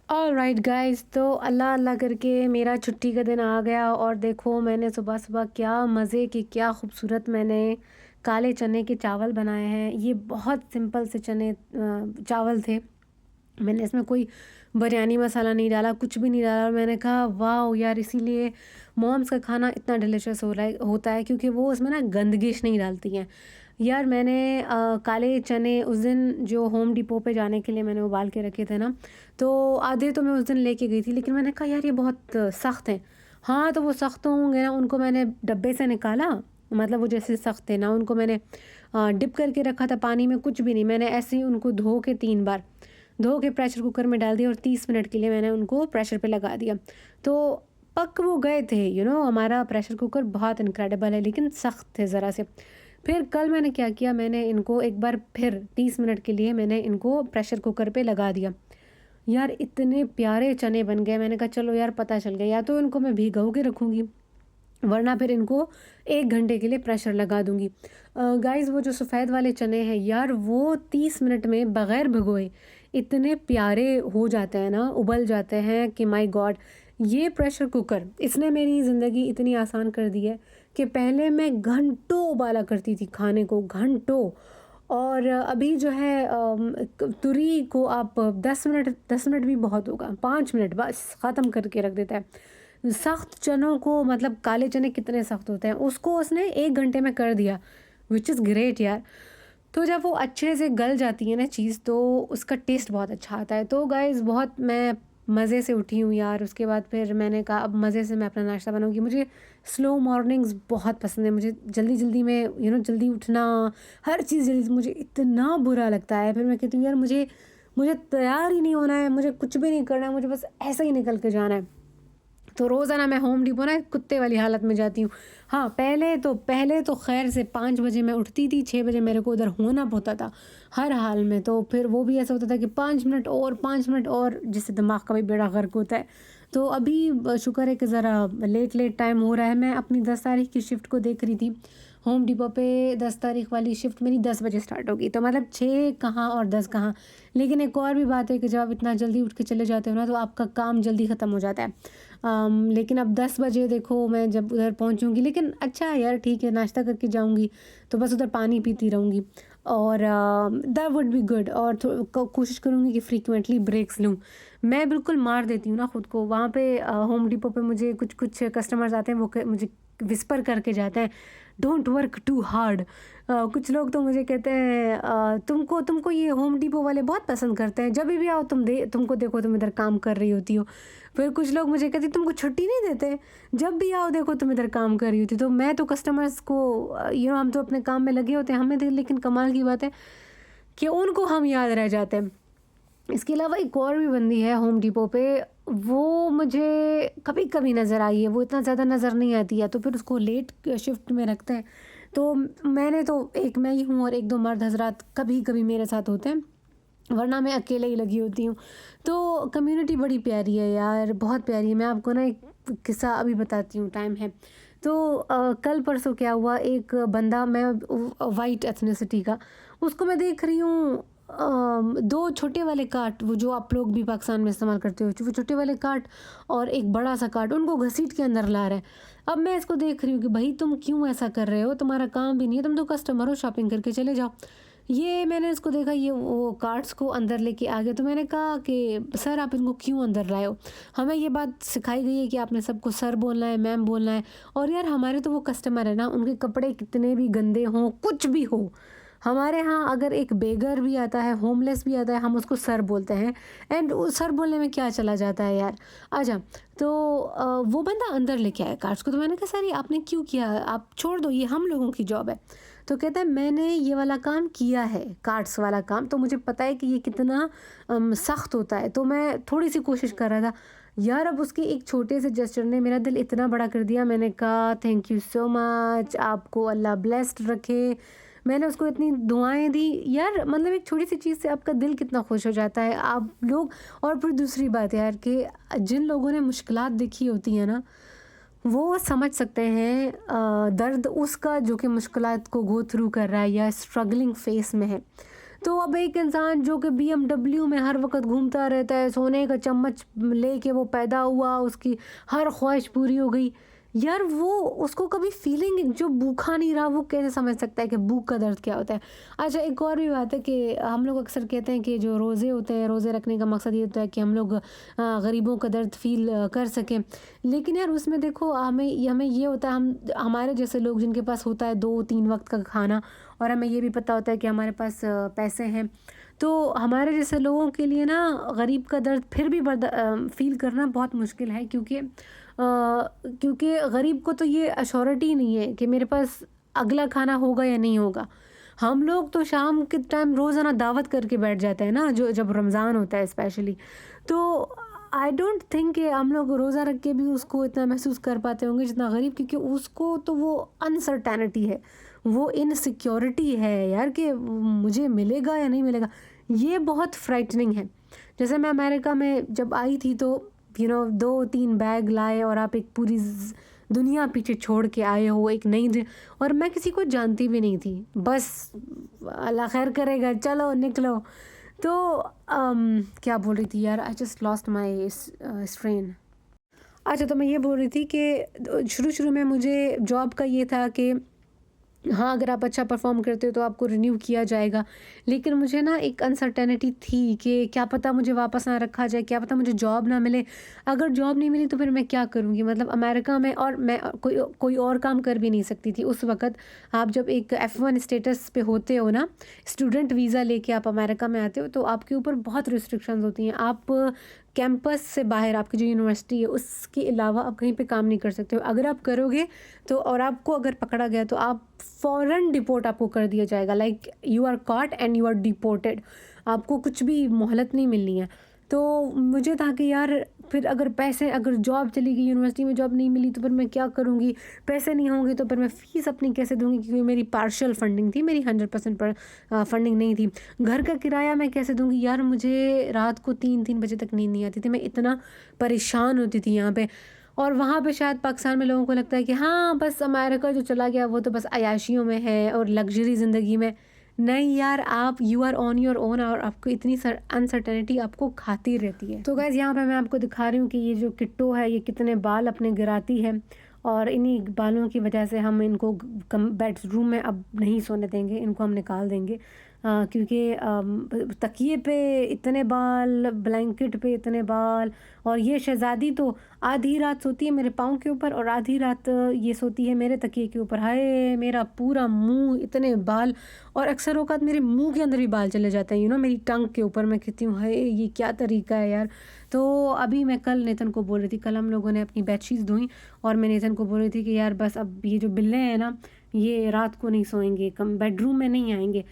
Alright guys, तो अल्लाह अल्लाह करके मेरा छुट्टी का दिन आ गया और देखो मैंने सुबह सुबह क्या मज़े की क्या खूबसूरत मैंने काले चने के चावल बनाए हैं। ये बहुत सिंपल से चावल थे। मैंने इसमें कोई बिरयानी मसाला नहीं डाला, कुछ भी नहीं डाला, और मैंने कहा वाह यार, इसीलिए मॉम्स का खाना इतना डिलीशियस हो रहा है होता है क्योंकि वो उसमें ना गंदगिश नहीं डालती हैं। यार मैंने काले चने उस दिन जो होम डिपो पे जाने के लिए मैंने उबाल के रखे थे ना, तो आधे तो मैं उस दिन लेके गई थी, लेकिन मैंने कहा यार ये बहुत सख्त हैं। हाँ, तो वो सख्त होंगे ना, उनको मैंने डब्बे से निकाला, मतलब वो जैसे सख्त थे ना, उनको मैंने डिप करके रखा था पानी में, कुछ भी नहीं, मैंने ऐसे ही उनको धो के 3 बार धो के प्रेशर कुकर में डाल दिया और 30 मिनट के लिए मैंने उनको प्रेशर पे लगा दिया। तो पक वो गए थे। हमारा प्रेशर कुकर बहुत इनक्रेडिबल है, लेकिन सख्त थे ज़रा से। फिर कल मैंने क्या किया, मैंने इनको एक बार फिर 30 मिनट के लिए मैंने इनको प्रेशर कुकर पे लगा दिया। यार इतने प्यारे चने बन गए। मैंने कहा चलो यार, पता चल गया, या तो इनको मैं भिगो के रखूँगी, वरना फिर इनको 1 घंटे के लिए प्रेशर लगा दूंगी। गाइस, वो जो सफ़ेद वाले चने हैं यार, वो 30 मिनट में बग़ैर भिगोए इतने प्यारे हो जाते हैं ना, उबल जाते हैं कि माय गॉड। ये प्रेशर कुकर इसने मेरी ज़िंदगी इतनी आसान कर दी है कि पहले मैं घंटों उबाला करती थी खाने को, घंटों। और अभी जो है तुरी को आप 10 मिनट भी बहुत होगा, 5 मिनट बस ख़त्म करके रख देता है। सख्त चनों को, मतलब काले चने कितने सख्त होते हैं, उसको उसने 1 घंटे में कर दिया, विच इज़ ग्रेट यार। तो जब वो अच्छे से गल जाती है ना चीज़, तो उसका टेस्ट बहुत अच्छा आता है। तो गाइज़, बहुत मैं मज़े से उठी हूँ यार। उसके बाद फिर मैंने कहा अब मज़े से मैं अपना नाश्ता बनाऊँगी। मुझे स्लो मॉर्निंग्स बहुत पसंद है। मुझे जल्दी जल्दी में जल्दी उठना, हर चीज़ जल्दी, मुझे इतना बुरा लगता है। फिर मैं कहती हूँ यार, मुझे मुझे तैयार ही नहीं होना है, मुझे कुछ भी नहीं करना है, मुझे बस ऐसे ही निकल के जाना है। तो रोज़ाना मैं होम डिपो ना कुत्ते वाली हालत में जाती हूँ। हाँ, पहले तो ख़ैर से 5 बजे मैं उठती थी, 6 बजे मेरे को उधर होना होता था हर हाल में। तो फिर वो भी ऐसा होता था कि 5 मिनट और, 5 मिनट और, जिससे दिमाग का भी बेड़ा गर्क होता है। तो अभी शुक्र है कि ज़रा लेट टाइम हो रहा है। मैं अपनी 10 तारीख की शिफ्ट को देख रही थी। होम डिपो पे 10 तारीख वाली शिफ्ट मेरी 10 बजे स्टार्ट होगी, तो मतलब 6 कहाँ और 10 कहाँ। लेकिन एक और भी बात है कि जब आप इतना जल्दी उठ के चले जाते हो ना, तो आपका काम जल्दी ख़त्म हो जाता है। लेकिन अब 10 बजे देखो मैं जब उधर पहुंचूंगी, लेकिन अच्छा है यार, ठीक है, नाश्ता करके जाऊंगी तो बस उधर पानी पीती रहूंगी, और दैट वुड बी गुड। और कोशिश करूंगी कि फ्रीक्वेंटली ब्रेक्स लूँ। मैं बिल्कुल मार देती हूँ ना खुद को वहाँ पे। होम डिपो पे मुझे कुछ कुछ कस्टमर्स आते हैं, वो मुझे विस्पर करके जाते हैं, डोंट वर्क टू हार्ड। कुछ लोग तो मुझे कहते हैं तुमको तुमको ये होम डिपो वाले बहुत पसंद करते हैं, जब भी आओ तुमको देखो तुम इधर काम कर रही होती हो। फिर कुछ लोग मुझे कहते तुमको छुट्टी नहीं देते, जब भी आओ देखो तुम इधर काम कर रही होती। तो मैं तो कस्टमर्स को हम तो अपने काम में लगे होते हैं, हमें लेकिन कमाल की बात है कि उनको हम याद रह जाते हैं। इसके अलावा एक और भी बंदी है होम डिपो पे, वो मुझे कभी कभी नज़र आई है, वो इतना ज़्यादा नज़र नहीं आती है, तो फिर उसको लेट शिफ्ट में रखते हैं। तो मैंने तो एक मैं ही हूँ और एक दो मर्द हजरात कभी कभी मेरे साथ होते हैं, वरना मैं अकेले ही लगी होती हूँ। तो कम्युनिटी बड़ी प्यारी है यार, बहुत प्यारी है। मैं आपको ना एक किस्सा अभी बताती हूँ, टाइम है तो। कल परसों क्या हुआ, एक बंदा, मैं वाइट एथनिसिटी का, उसको मैं देख रही हूँ, 2 छोटे वाले कार्ट, वो जो आप लोग भी पाकिस्तान में इस्तेमाल करते हो, वो छोटे वाले कार्ट और एक बड़ा सा कार्ट, उनको घसीट के अंदर ला रहा है। अब मैं इसको देख रही हूँ कि भाई तुम क्यों ऐसा कर रहे हो, तुम्हारा काम भी नहीं है, तुम तो कस्टमर हो, शॉपिंग करके चले जाओ। ये मैंने इसको देखा, ये वो कार्ड्स को अंदर लेके आ गया। तो मैंने कहा कि सर आप इनको क्यों अंदर लाए हो, हमें ये बात सिखाई गई है कि आपने सबको सर बोलना है, मैम बोलना है। और यार हमारे तो वो कस्टमर है ना, उनके कपड़े कितने भी गंदे हों, कुछ भी हो, हमारे यहाँ अगर एक बेगर भी आता है, होमलेस भी आता है, हम उसको सर बोलते हैं। एंड सर बोलने में क्या चला जाता है यार। अच्छा, तो वो बंदा अंदर लेके आया कार्ड्स को। तो मैंने कहा सर ये आपने क्यों किया, आप छोड़ दो, ये हम लोगों की जॉब है। तो कहता है मैंने ये वाला काम किया है, कार्ड्स वाला काम, तो मुझे पता है कि ये कितना सख्त होता है। तो मैं थोड़ी सी कोशिश कर रहा था यार। अब उसके एक छोटे से जेस्चर ने मेरा दिल इतना बड़ा कर दिया। मैंने कहा थैंक यू सो मच, आपको अल्लाह ब्लेस्ड रखे। मैंने उसको इतनी दुआएं दी यार, मतलब एक छोटी सी चीज़ से आपका दिल कितना खुश हो जाता है आप लोग। और फिर दूसरी बात यार कि जिन लोगों ने मुश्किलात देखी होती है ना, वो समझ सकते हैं दर्द उसका जो कि मुश्किलात को गो थ्रू कर रहा है या स्ट्रगलिंग फेस में है। तो अब एक इंसान जो कि BMW में हर वक्त घूमता रहता है, सोने का चम्मच लेके वो पैदा हुआ, उसकी हर ख्वाहिश पूरी हो गई, यार वो उसको कभी फीलिंग, जो भूखा नहीं रहा वो कैसे समझ सकता है कि भूख का दर्द क्या होता है। अच्छा, एक और भी बात है कि हम लोग अक्सर कहते हैं कि जो रोज़े होते हैं, रोज़े रखने का मकसद ये होता है कि हम लोग गरीबों का दर्द फील कर सकें। लेकिन यार उसमें देखो हमें ये होता है, हमारे जैसे लोग जिनके पास होता है 2-3 वक्त का खाना, और हमें ये भी पता होता है कि हमारे पास पैसे हैं, तो हमारे जैसे लोगों के लिए ना गरीब का दर्द फिर भी फ़ील करना बहुत मुश्किल है, क्योंकि गरीब को तो ये अश्योरिटी नहीं है कि मेरे पास अगला खाना होगा या नहीं होगा। हम लोग तो शाम के टाइम रोज़ाना दावत करके बैठ जाते हैं ना, जो जब रमज़ान होता है स्पेशली, तो आई डोंट थिंक कि हम लोग रोज़ा रख के भी उसको इतना महसूस कर पाते होंगे जितना गरीब, क्योंकि उसको तो वो अनसर्टेनिटी है, वो इनसिक्योरिटी है यार कि मुझे मिलेगा या नहीं मिलेगा। ये बहुत फ्राइटनिंग है। जैसे मैं अमेरिका में जब आई थी तो 2-3 बैग लाए और आप एक पूरी दुनिया पीछे छोड़ के आए हो, एक नई और मैं किसी को जानती भी नहीं थी, बस अल्लाह खैर करेगा, चलो निकलो। तो क्या बोल रही थी यार, I just lost my strain. अच्छा, तो मैं ये बोल रही थी कि शुरू में मुझे जॉब का ये था कि हाँ, अगर आप अच्छा परफ़ॉर्म करते हो तो आपको रिन्यू किया जाएगा। लेकिन मुझे ना एक अनसर्टेनिटी थी कि क्या पता मुझे वापस ना रखा जाए, क्या पता मुझे जॉब ना मिले। अगर जॉब नहीं मिली तो फिर मैं क्या करूँगी? मतलब अमेरिका में, और मैं कोई और काम कर भी नहीं सकती थी उस वक़्त। आप जब एक F1 स्टेटस पे होते हो ना, स्टूडेंट वीज़ा लेके आप अमेरिका में आते हो, तो आपके ऊपर बहुत रिस्ट्रिक्शंस होती हैं। आप कैंपस से बाहर, आपकी जो यूनिवर्सिटी है उसके अलावा आप कहीं पे काम नहीं कर सकते हो। अगर आप करोगे तो, और आपको अगर पकड़ा गया तो आप फ़ौरन डिपोर्ट आपको कर दिया जाएगा, like you are caught and you are deported. आपको कुछ भी मोहलत नहीं मिलनी है। तो मुझे था कि यार फिर अगर जॉब चली गई, यूनिवर्सिटी में जॉब नहीं मिली तो फिर मैं क्या करूँगी? पैसे नहीं होंगे तो फिर मैं फ़ीस अपनी कैसे दूँगी? क्योंकि मेरी पार्शियल फंडिंग थी, मेरी 100% फंडिंग नहीं थी। घर का किराया मैं कैसे दूँगी? यार मुझे रात को 3-3 बजे तक नींद नहीं आती थी, मैं इतना परेशान होती थी यहाँ पे। और वहाँ पे शायद पाकिस्तान में लोगों को लगता है कि हाँ, बस अमेरिका जो चला गया वो तो बस अय्याशियों में है और लग्ज़री ज़िंदगी में। नहीं यार, आप you are on your own, और आपको इतनी अनसर्टेनिटी आपको खाती रहती है। तो गाइस, यहाँ पे मैं आपको दिखा रही हूँ कि ये जो किट्टो है ये कितने बाल अपने गिराती है, और इन्हीं बालों की वजह से हम इनको बेडरूम में अब नहीं सोने देंगे, इनको हम निकाल देंगे। क्योंकि तकिए पे इतने बाल, ब्लैंकेट पे इतने बाल, और ये शहज़ादी तो आधी रात सोती है मेरे पाँव के ऊपर और आधी रात ये सोती है मेरे तकिए के ऊपर। हाय, मेरा पूरा मुंह इतने बाल, और अक्सर औक़ात मेरे मुंह के अंदर भी बाल चले जाते हैं, मेरी टंग के ऊपर। मैं कहती हूँ हाय, ये क्या तरीका है यार। तो अभी मैं कल नेतन को बोल रही थी, कल हम लोगों ने अपनी बेडशीट्स धोई और मैं नेतन को बोल रही थी कि यार बस अब ये जो बिल्ले हैं ना, ये रात को नहीं सोएंगे, कम बेडरूम में नहीं आएंगे।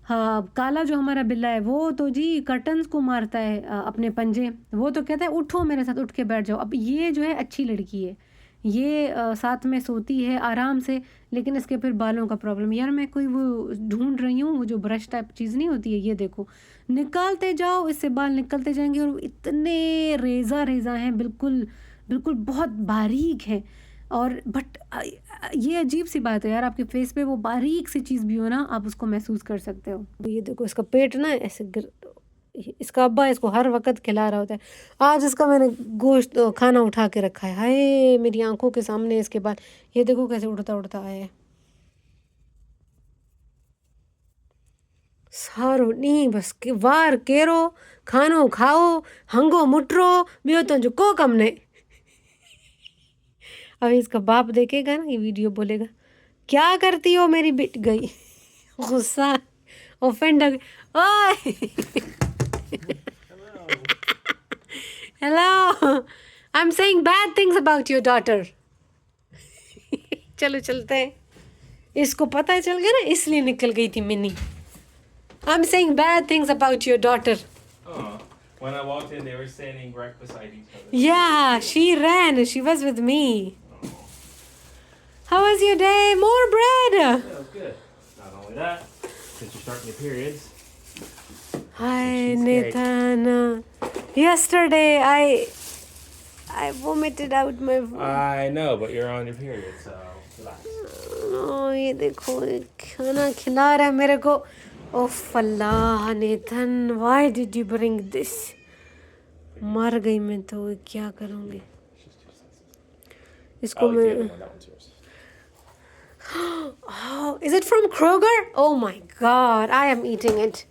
हाँ, काला जो हमारा बिल्ला है वो तो जी कर्टन्स को मारता है अपने पंजे। वो तो कहता है उठो मेरे साथ, उठ के बैठ जाओ। अब ये जो है अच्छी लड़की है, ये साथ में सोती है आराम से, लेकिन इसके फिर बालों का प्रॉब्लम। यार मैं कोई वो ढूंढ रही हूँ, वो जो ब्रश टाइप चीज़ नहीं होती है, ये देखो, निकालते जाओ, इससे बाल निकलते जाएंगे, और इतने रेज़ा रेज़ा हैं, बिल्कुल बिल्कुल बहुत बारीक है। और बट ये अजीब सी बात है यार, आपके फेस पे वो बारीक सी चीज़ भी हो ना, आप उसको महसूस कर सकते हो। ये देखो, इसका पेट ना ऐसे इसका अब्बा इसको हर वक्त खिला रहा होता है। आज इसका मैंने गोश्त खाना उठा के रखा है। हाय, मेरी आंखों के सामने इसके बाद ये देखो कैसे उड़ता उड़ता आया है। सारो नहीं बस वार केरो, खानो खाओ, हंगो मुटरो, बियो तो जो को कम नहीं। अभी इसका बाप देखेगा ना ये वीडियो, बोलेगा क्या करती हो मेरी बिट गई। गुस्सा, ऑफेंड ओए। Hello, I am saying bad things about your daughter. चलो चलते हैं, इसको पता चल गया ना, इसलिए निकल गई थी mini. I am saying bad things about your daughter. When I walked in, they were standing right beside each other. Yeah, she ran. She was with me. How was your day? More bread. Yeah, it was good. Not only that, since you're starting your periods. Hi, cheesecake. Nathan. Yesterday, I vomited out my. I know, but you're on your period, so relax. Oh, ये देखो, ये खाना खिला रहा है मेरे को, ओफ अल्लाह Nathan, why did you bring this? मर गई मैं तो, क्या करूँगी इसको I like the other मैं। one. That one's yours. Oh, is it from Kroger? Oh my God, I am eating it.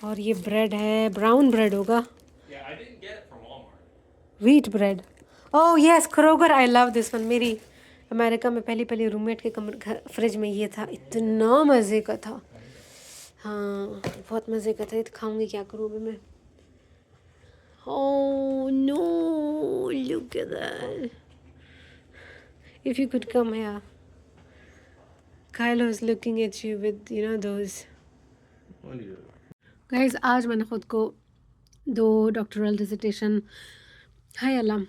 और ये ब्रेड है, ब्राउन ब्रेड होगा, Yeah, I didn't get it from Walmart. Wheat bread. Oh yes, Kroger, I love this one. मेरी America में पहली पहली roommate के कमरे घर फ्रिज में ये था, इतना मज़े का था। हाँ बहुत मज़े का था, ये तो खाऊंगी, क्या करूँ अभी मैं। Oh no, look at that. If you could come here. Kylo is looking at you with, you know, those. Guys, आज मैंने ख़ुद को 2 doctoral dissertation, hi Allah,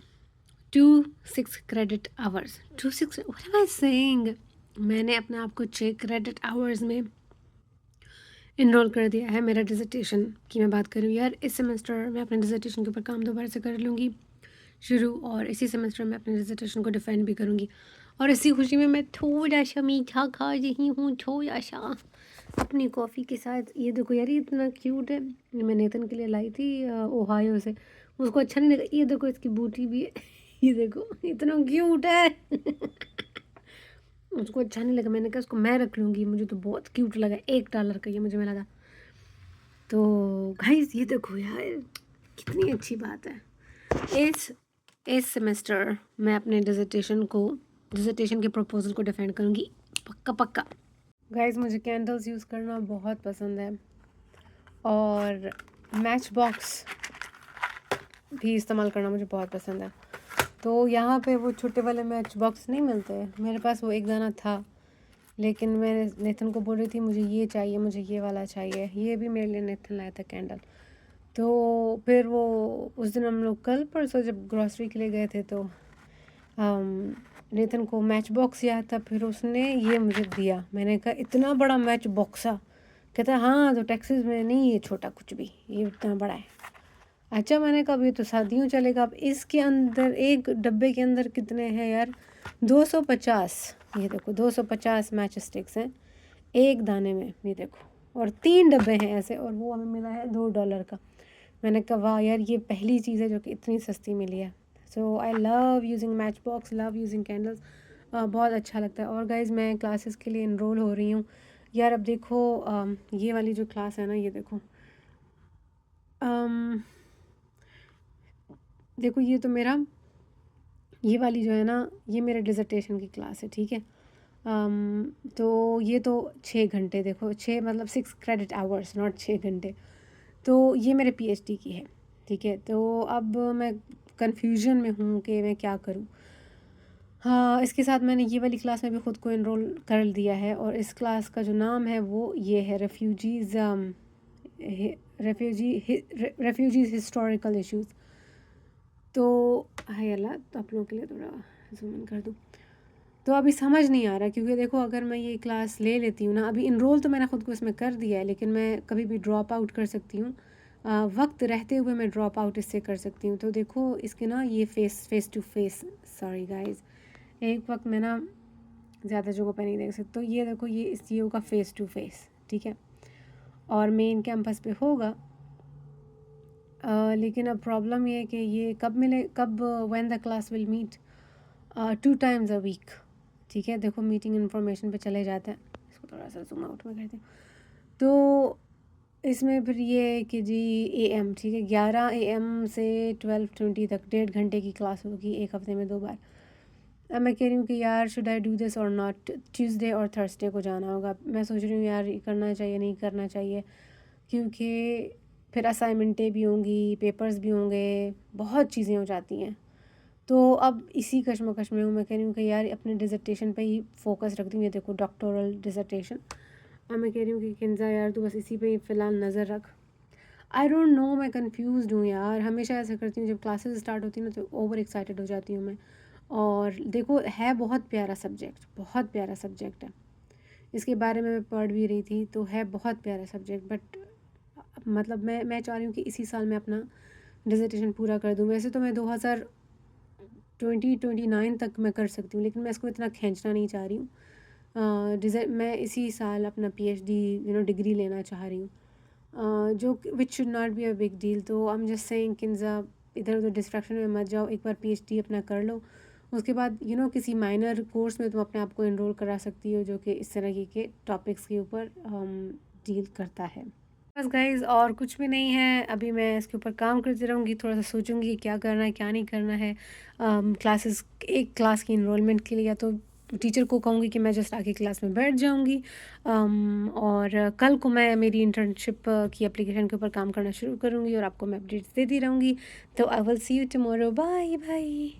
2 6 credit hours, 2 6, what am I saying, मैंने अपने आप को 6 क्रेडिट आवर्स में enrol कर दिया है। मेरा डिसर्टेशन की मैं बात करूँ यार, इस सेमेस्टर मैं अपने डिसर्टेशन के ऊपर काम दोबारा से कर लूँगी शुरू, और इसी सेमेस्टर में अपने डिसर्टेशन को डिफेंड भी करूँगी। और इसी खुशी में मैं थोड़ा सा मीठा खा रही हूँ, थोड़ा सा अपनी कॉफ़ी के साथ। ये देखो यार, ये इतना क्यूट है, ये मैं नेतन के लिए लाई थी ओहायो से, उसको अच्छा नहीं लगा। ये देखो इसकी बूटी भी है ये देखो इतना क्यूट है उसको अच्छा नहीं लगा, मैंने कहा उसको मैं रख लूँगी, मुझे तो बहुत क्यूट लगा, $1 का ये मुझे मिला था। तो गाइस ये देखो यार, कितनी अच्छी बात है। इस सेमेस्टर मैं अपने डिसर्टेशन के प्रपोजल को डिफेंड करूँगी, पक्का पक्का। गाइस मुझे कैंडल्स यूज़ करना बहुत पसंद है, और मैच बॉक्स भी इस्तेमाल करना मुझे बहुत पसंद है। तो यहाँ पे वो छोटे वाले मैच बॉक्स नहीं मिलते, मेरे पास वो एक दाना था, लेकिन मैं नेथन को बोल रही थी मुझे ये चाहिए, मुझे ये वाला चाहिए। ये भी मेरे लिए नेथन लाया था कैंडल। तो फिर वो उस दिन हम लोग कल परसों जब ग्रॉसरी के लिए गए थे, तो नेथन को मैच बॉक्स याद था, फिर उसने ये मुझे दिया। मैंने कहा इतना बड़ा मैच बॉक्स है? कहता हाँ, तो टेक्सास में नहीं ये छोटा कुछ भी, ये इतना बड़ा है। अच्छा, मैंने कहा ये तो शादियों चलेगा। अब इसके अंदर एक डब्बे के अंदर कितने हैं यार, 250। ये देखो 250 मैच स्टिक्स हैं एक दाने में, ये देखो, और 3 डब्बे हैं ऐसे, और वो हमें मिला है $2 का। मैंने कहा वाह यार, ये पहली चीज़ है जो कि इतनी सस्ती मिली है। So I love using match box, love using candles, बहुत अच्छा लगता है। और गाइज़ मैं क्लासेस के लिए इनरोल हो रही हूँ यार। अब देखो ये वाली जो क्लास है ना, ये देखो, देखो ये तो मेरा, ये वाली जो है ना, ये मेरे डिसर्टेशन की क्लास है, ठीक है। तो ये तो 6 घंटे, देखो 6 मतलब 6 क्रेडिट आवर्स, नॉट 6 घंटे। तो ये मेरे पीएचडी की है, ठीक है। तो अब मैं कन्फ्यूजन में हूँ कि मैं क्या करूँ। हाँ, इसके साथ मैंने ये वाली क्लास में भी ख़ुद को इनरोल कर दिया है, और इस क्लास का जो नाम है वो ये है, रेफ्यूजीज़ हिस्टोरिकल इश्यूज़। तो हाय अल्लाह, तो आप लोगों के लिए थोड़ा जूम इन कर दूँ। तो अभी समझ नहीं आ रहा, क्योंकि देखो अगर मैं ये क्लास ले लेती हूँ ना, अभी इनरोल तो मैंने ख़ुद को इसमें कर दिया है, लेकिन मैं कभी भी ड्रॉप आउट कर सकती हूँ, वक्त रहते हुए मैं ड्रॉप आउट इससे कर सकती हूँ। तो देखो इसके ना ये face to face, sorry guys, एक वक्त मैं ना ज़्यादा जगहों पे नहीं देख सकती। तो ये देखो, ये इस CEO का फेस टू फेस, ठीक है, और मेन कैंपस पे होगा। लेकिन अब प्रॉब्लम ये है कि ये कब मिले, कब when the class will meet 2 times a week, ठीक है। देखो मीटिंग इन्फॉर्मेशन पे चले जाते हैं, इसको थोड़ा सा जूम आउट में करते हैं। तो इसमें फिर ये है कि जी AM, ठीक है, 11 AM से 12:20 तक 1.5 घंटे की क्लास होगी, एक हफ्ते में 2 बार। अब मैं कह रही हूँ कि यार शुड आई डू दिस और नॉट, ट्यूसडे और थर्सडे को जाना होगा। मैं सोच रही हूँ यार ये करना चाहिए नहीं करना चाहिए, क्योंकि फिर असाइनमेंटें भी होंगी, पेपर्स भी होंगे, बहुत चीज़ें हो जाती हैं। तो अब इसी कश्मकश में हूँ। मैं कह रही हूँ कि यार अपने डिसर्टेशन पे ही फोकस रख दूँ। ये देखो डॉक्टोरल डिसर्टेशन। अब मैं कह रही हूँ कि किंजा यार तू बस इसी पे ही फ़िलहाल नज़र रख। आई डोंट नो, मैं कंफ्यूज्ड हूँ यार, हमेशा ऐसा करती हूँ जब क्लासेस स्टार्ट होती हैं ना, तो ओवर एक्साइटेड हो जाती हूँ मैं। और देखो है बहुत प्यारा सब्जेक्ट, बहुत प्यारा सब्जेक्ट है, इसके बारे में मैं पढ़ भी रही थी, तो है बहुत प्यारा सब्जेक्ट। बट मतलब मैं चाह रही हूँ कि इसी साल मैं अपना डिसर्टेशन पूरा कर दूँ। वैसे तो मैं 2029 तक मैं कर सकती हूँ, लेकिन मैं इसको इतना खींचना नहीं चाह रही हूँ। मैं इसी साल अपना पीएचडी डिग्री लेना चाह रही हूँ, जो which should not be a big deal. तो आई एम जस्ट सेइंग कि इधर उधर डिस्ट्रैक्शन में मत जाओ, एक बार पीएचडी अपना कर लो, उसके बाद किसी माइनर कोर्स में तुम अपने आप को एनरोल करा सकती हो जो कि इस तरह के टॉपिक्स के ऊपर डील करता है। बस गाइज, और कुछ भी नहीं है, अभी मैं इसके ऊपर काम करती रहूँगी, थोड़ा सा सोचूंगी कि क्या करना है क्या नहीं करना है। क्लासेस, एक क्लास की इनरोलमेंट के लिए या तो टीचर को कहूँगी कि मैं जस्ट आके क्लास में बैठ जाऊँगी, और कल को मैं मेरी इंटर्नशिप की एप्लीकेशन के ऊपर काम करना शुरू करूँगी और आपको मैं अपडेट्स देती रहूँगी। तो I will see you tomorrow, bye bye.